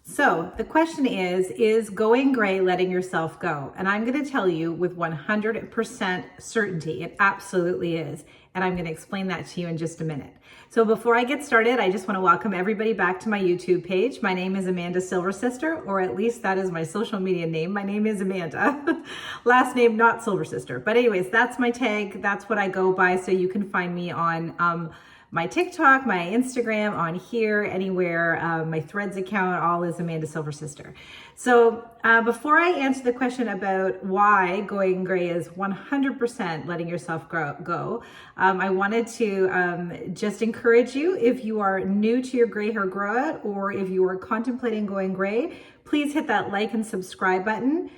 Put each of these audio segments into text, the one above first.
So the question is going gray letting yourself go? And I'm going to tell you with 100% certainty, it absolutely is. And I'm going to explain that to you in just a minute. So before I get started, I just want to welcome everybody back to my YouTube page. My name is Amanda Silver Sister, or at least that is my social media name. My name is Amanda. Last name, not Silver Sister. But anyways, that's my tag. That's what I go by. So you can find me on my TikTok, my Instagram, on here, anywhere, my Threads account, all is Amanda Silver Sister. So before I answer the question about why going gray is 100% letting yourself go, I wanted to just encourage you, if you are new to your gray hair grow out, or if you are contemplating going gray, please hit that like and subscribe button.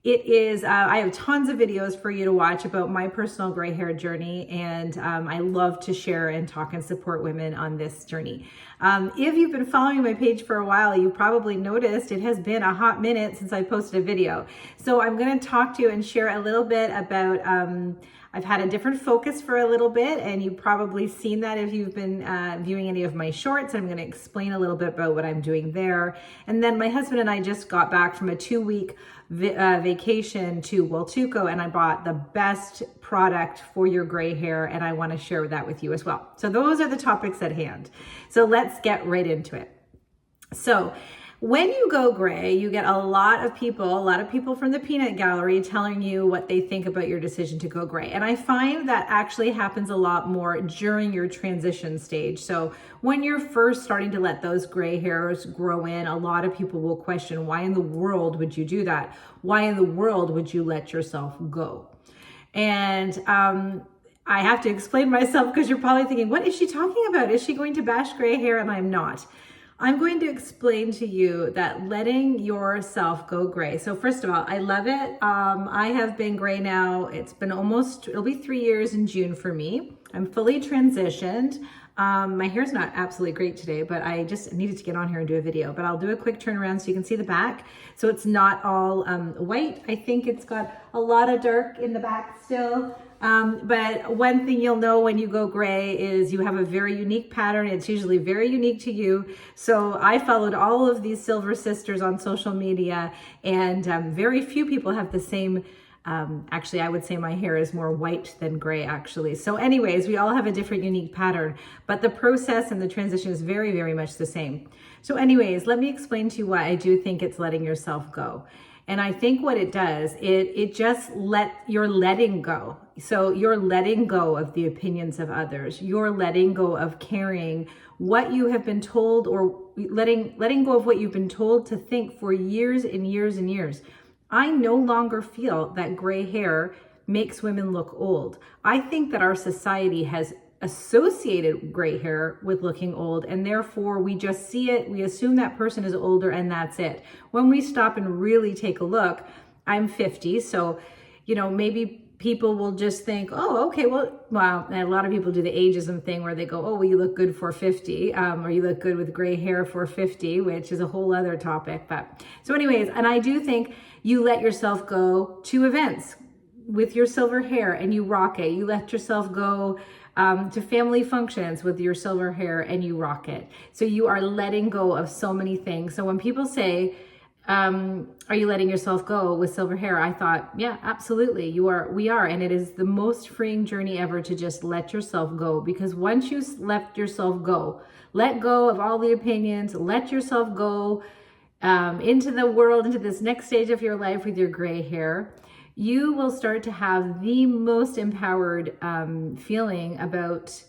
It is, I have tons of videos for you to watch about my personal gray hair journey, and I love to share and talk and support women on this journey. If you've been following my page for a while, you probably noticed it has been a hot minute since I posted a video. So I'm going to talk to you and share a little bit about, I've had a different focus for a little bit, and you've probably seen that if you've been viewing any of my shorts. I'm going to explain a little bit about what I'm doing there. And then my husband and I just got back from a 2-week vacation to Hualtuco, and I bought the best product for your gray hair, and I want to share that with you as well. So those are the topics at hand. So let's get right into it. So when you go gray, you get a lot of people from the peanut gallery telling you what they think about your decision to go gray. And I find that actually happens a lot more during your transition stage. So when you're first starting to let those gray hairs grow in, a lot of people will question, why in the world would you do that? Why in the world would you let yourself go? And I have to explain myself, because you're probably thinking, what is she talking about? Is she going to bash gray hair? And I'm not. I'm going to explain to you that letting yourself go gray. So first of all, I love it. I have been gray now. It'll be 3 years in June for me. I'm fully transitioned. My hair's not absolutely great today, but I just needed to get on here and do a video. But I'll do a quick turnaround so you can see the back. So it's not all white. I think it's got a lot of dark in the back still. But one thing you'll know when you go gray is you have a very unique pattern. It's usually very unique to you. So I followed all of these Silver Sisters on social media, and very few people have the same. Actually, I would say my hair is more white than gray, actually. So anyways, we all have a different unique pattern, but the process and the transition is very, very much the same. So anyways, let me explain to you why I do think it's letting yourself go. And I think what it does, it just you're letting go. So you're letting go of the opinions of others. You're letting go of carrying what you have been told, or letting go of what you've been told to think for years and years and years. I no longer feel that gray hair makes women look old. I think that our society has associated gray hair with looking old, and therefore we just see it, we assume that person is older, and that's it. When we stop and really take a look, I'm 50, so maybe people will just think, oh, okay, well, and a lot of people do the ageism thing where they go, oh, well, you look good for 50, or you look good with gray hair for 50, which is a whole other topic. But so anyways, and I do think you let yourself go to events with your silver hair and you rock it. You let yourself go to family functions with your silver hair and you rock it. So you are letting go of so many things. So when people say, are you letting yourself go with silver hair? I thought, yeah, absolutely. We are. And it is the most freeing journey ever to just let yourself go, because once you let yourself go, let go of all the opinions, let yourself go into the world, into this next stage of your life with your gray hair, you will start to have the most empowered feeling about,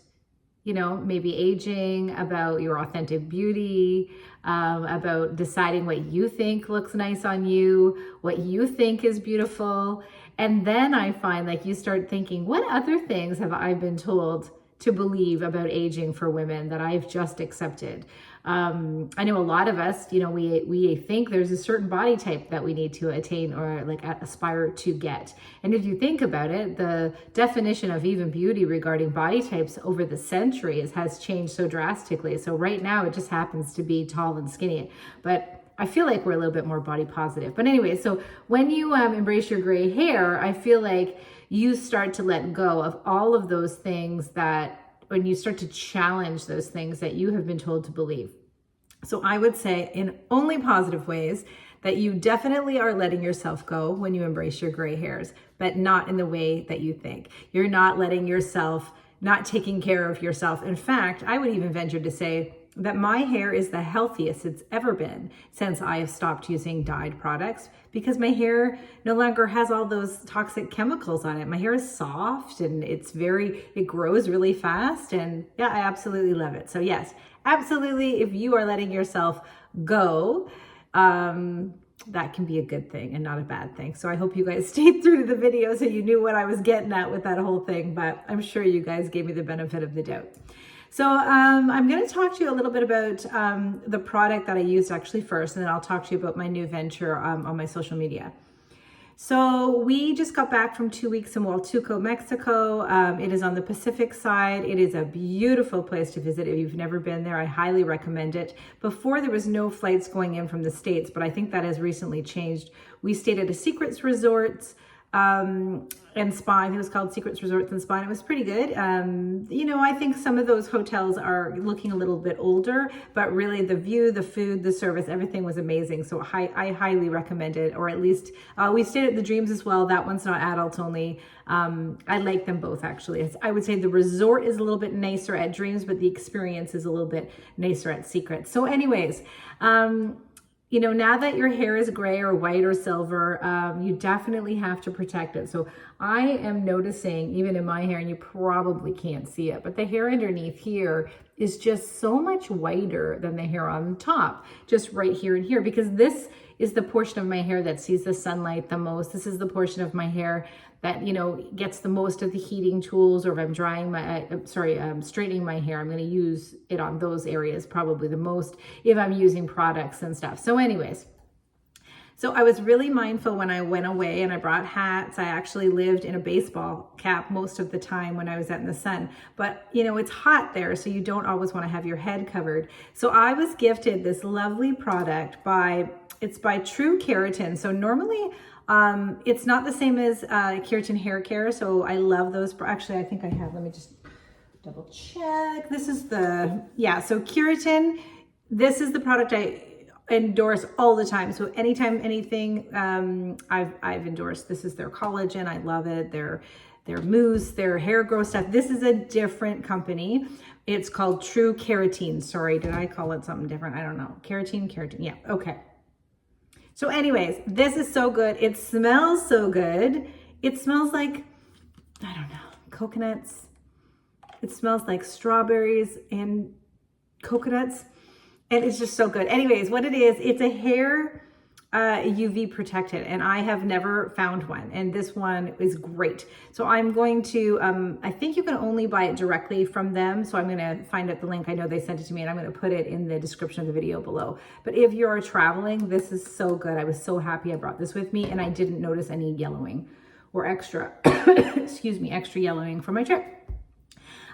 maybe aging, about your authentic beauty, about deciding what you think looks nice on you, what you think is beautiful. And then I find you start thinking, what other things have I been told to believe about aging for women that I've just accepted? I know a lot of us, we think there's a certain body type that we need to attain or aspire to get. And if you think about it, the definition of even beauty regarding body types over the centuries has changed so drastically. So right now it just happens to be tall and skinny, but I feel like we're a little bit more body positive. But anyway, so when you embrace your gray hair, I feel like you start to let go of all of those things when you start to challenge those things that you have been told to believe. So I would say in only positive ways that you definitely are letting yourself go when you embrace your gray hairs, but not in the way that you think. You're not letting yourself, not taking care of yourself. In fact, I would even venture to say that my hair is the healthiest it's ever been since I have stopped using dyed products, because my hair no longer has all those toxic chemicals on it. My hair is soft and it grows really fast. And yeah, I absolutely love it. So yes, absolutely. If you are letting yourself go, that can be a good thing and not a bad thing. So I hope you guys stayed through to the video so you knew what I was getting at with that whole thing, but I'm sure you guys gave me the benefit of the doubt. So I'm going to talk to you a little bit about the product that I used actually first, and then I'll talk to you about my new venture on my social media. So we just got back from 2 weeks in Huatulco, Mexico. It is on the Pacific side. It is a beautiful place to visit. If you've never been there, I highly recommend it. Before, there was no flights going in from the States, but I think that has recently changed. We stayed at a Secrets Resorts and spa. I think it was called Secrets Resorts and Spa, and it was pretty good. You know, I think some of those hotels are looking a little bit older, but really the view, the food, the service, everything was amazing. So I highly recommend it, or at least we stayed at the Dreams as well. That one's not adults only. I like them both actually. I would say the resort is a little bit nicer at Dreams, but the experience is a little bit nicer at Secrets. So anyways, you know, now that your hair is gray or white or silver, you definitely have to protect it. So I am noticing, even in my hair, and you probably can't see it, but the hair underneath here is just so much whiter than the hair on top, just right here and here, because this is the portion of my hair that sees the sunlight the most. This is the portion of my hair that, you know, gets the most of the heating tools, or if I'm drying straightening my hair, I'm going to use it on those areas probably the most if I'm using products and stuff. So anyways, so I was really mindful when I went away, and I brought hats. I actually lived in a baseball cap most of the time when I was out in the sun, but you know, it's hot there, so you don't always want to have your head covered. So I was gifted this lovely product it's by True Keratin. So normally, it's not the same as Keratin Hair Care. So I love those. Actually, I think I have, let me just double check. This is so Keratin, this is the product I endorse all the time. So anytime, anything I've endorsed, this is their collagen. I love it. Their mousse, their hair growth stuff. This is a different company. It's called True Keratin. Sorry, did I call it something different? I don't know. Keratin. Yeah, okay. So anyways, this is so good. It smells so good. It smells like, I don't know, coconuts. It smells like strawberries and coconuts. And it's just so good. Anyways, what it is, it's a hair UV protected, and I have never found one. And this one is great. So I'm going to, I think you can only buy it directly from them. So I'm going to find out the link. I know they sent it to me, and I'm going to put it in the description of the video below. But if you're traveling, this is so good. I was so happy I brought this with me, and I didn't notice any yellowing or extra, excuse me, extra yellowing for my trip.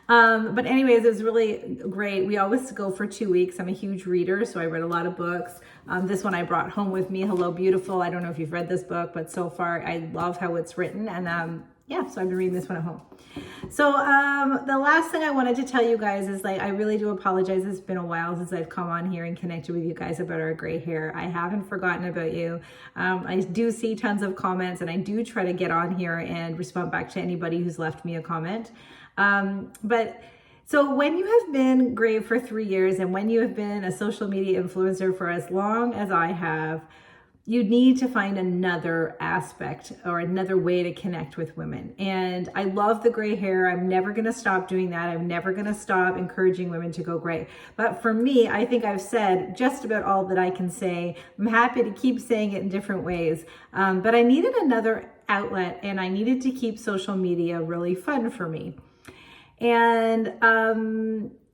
But anyways, it was really great. We always go for 2 weeks. I'm a huge reader, so I read a lot of books. This one I brought home with me, Hello Beautiful. I don't know if you've read this book, but so far I love how it's written. And yeah, so I've been reading this one at home. So the last thing I wanted to tell you guys is, like, I really do apologize. It's been a while since I've come on here and connected with you guys about our gray hair. I haven't forgotten about you. I do see tons of comments, and I do try to get on here and respond back to anybody who's left me a comment. But so when you have been gray for 3 years, and when you have been a social media influencer for as long as I have, you need to find another aspect or another way to connect with women. And I love the gray hair. I'm never going to stop doing that. I'm never going to stop encouraging women to go gray. But for me, I think I've said just about all that I can say. I'm happy to keep saying it in different ways. But I needed another outlet, and I needed to keep social media really fun for me. And,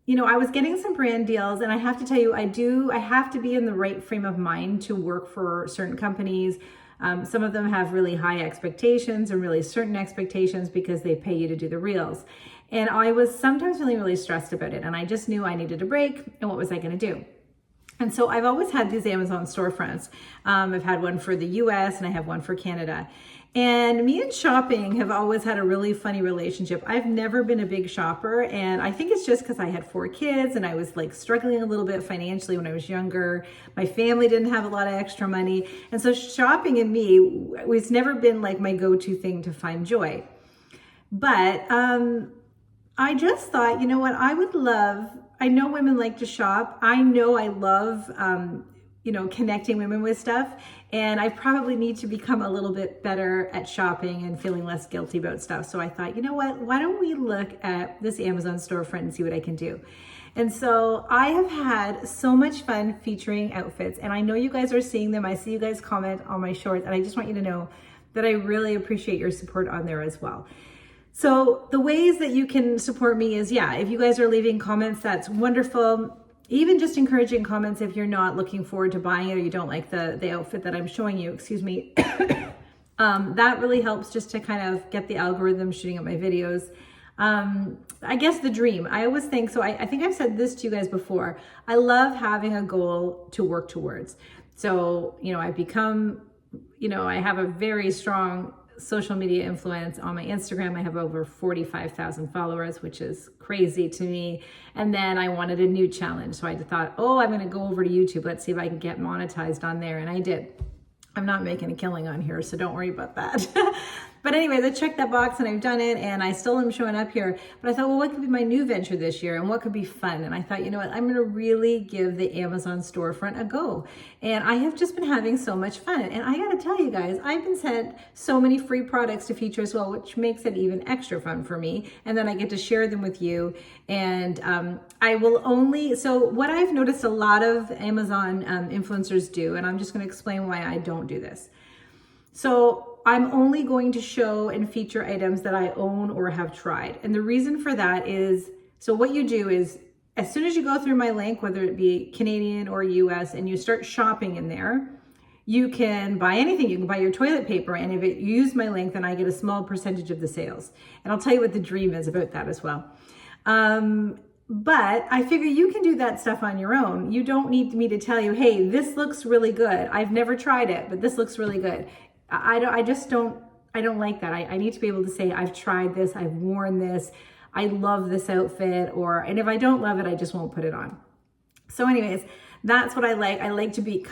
you know, I was getting some brand deals, and I have to tell you, I have to be in the right frame of mind to work for certain companies. Some of them have really high expectations and really certain expectations because they pay you to do the reels. And I was sometimes feeling really stressed about it. And I just knew I needed a break, and what was I going to do? And so I've always had these Amazon storefronts. I've had one for the US, and I have one for Canada. And me and shopping have always had a really funny relationship. I've never been a big shopper, and I think it's just because I had 4 kids and I was like struggling a little bit financially when I was younger. My family didn't have a lot of extra money. And so shopping and me, it's never been like my go-to thing to find joy. But I just thought, you know what, I know women like to shop. I know I love, connecting women with stuff. And I probably need to become a little bit better at shopping and feeling less guilty about stuff. So I thought, you know what, why don't we look at this Amazon storefront and see what I can do? And so I have had so much fun featuring outfits, and I know you guys are seeing them. I see you guys comment on my shorts, and I just want you to know that I really appreciate your support on there as well. So the ways that you can support me is, if you guys are leaving comments, that's wonderful. Even just encouraging comments if you're not looking forward to buying it or you don't like the outfit that I'm showing you, excuse me. That really helps just to kind of get the algorithm shooting up my videos. I guess the dream, I always think, so I think I've said this to you guys before, I love having a goal to work towards. So, I've become, I have a very strong social media influence. On my Instagram, I have over 45,000 followers, which is crazy to me. And then I wanted a new challenge. So I thought, I'm going to go over to YouTube. Let's see if I can get monetized on there. And I did. I'm not making a killing on here, so don't worry about that. But anyways, I checked that box and I've done it, and I still am showing up here. But I thought, well, what could be my new venture this year and what could be fun? And I thought, you know what, I'm going to really give the Amazon storefront a go. And I have just been having so much fun. And I got to tell you guys, I've been sent so many free products to feature as well, which makes it even extra fun for me. And then I get to share them with you. And so what I've noticed a lot of Amazon influencers do, and I'm just going to explain why I don't do this. So I'm only going to show and feature items that I own or have tried. And the reason for that is, so what you do is, as soon as you go through my link, whether it be Canadian or US, and you start shopping in there, you can buy anything. You can buy your toilet paper, and if you use my link, then I get a small percentage of the sales. And I'll tell you what the dream is about that as well. But I figure you can do that stuff on your own. You don't need me to tell you, hey, this looks really good. I've never tried it, but this looks really good. I don't like that. I need to be able to say, I've tried this, I've worn this, I love this outfit, and if I don't love it, I just won't put it on. So anyways, that's what I like. I like to be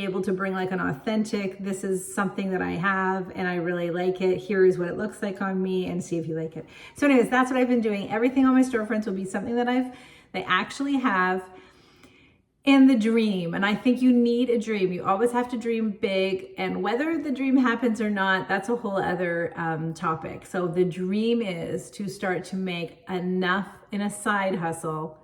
able to bring like an authentic, this is something that I have and I really like it. Here is what it looks like on me, and see if you like it. So anyways, that's what I've been doing. Everything on my storefronts will be something that they actually have. And the dream, and I think you need a dream. You always have to dream big, and whether the dream happens or not, that's a whole other topic. So the dream is to start to make enough in a side hustle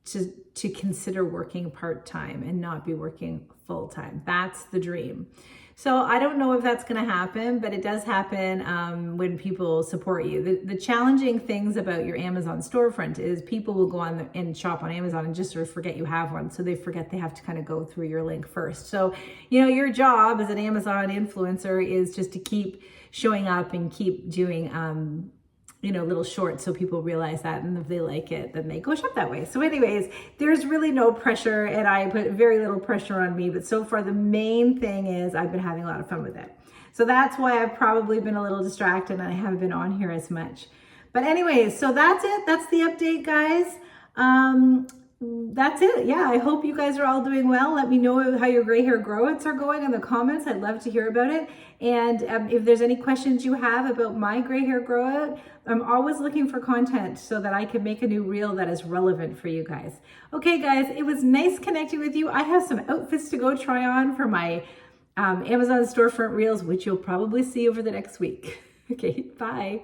to consider working part-time and not be working full-time. That's the dream. So I don't know if that's going to happen, but it does happen when people support you. The challenging things about your Amazon storefront is people will go on and shop on Amazon and just sort of forget you have one. So they forget they have to kind of go through your link first. So, your job as an Amazon influencer is just to keep showing up and keep doing little shorts so people realize that, and if they like it, then they go shop that way. So anyways, there's really no pressure, and I put very little pressure on me, but so far the main thing is I've been having a lot of fun with it. So that's why I've probably been a little distracted and I haven't been on here as much. But anyways, so that's it. That's the update, guys. That's it. Yeah, I hope you guys are all doing well. Let me know how your gray hair grow-outs are going in the comments. I'd love to hear about it. And if there's any questions you have about my gray hair grow-out, I'm always looking for content so that I can make a new reel that is relevant for you guys. Okay, guys, it was nice connecting with you. I have some outfits to go try on for my Amazon storefront reels, which you'll probably see over the next week. Okay, bye.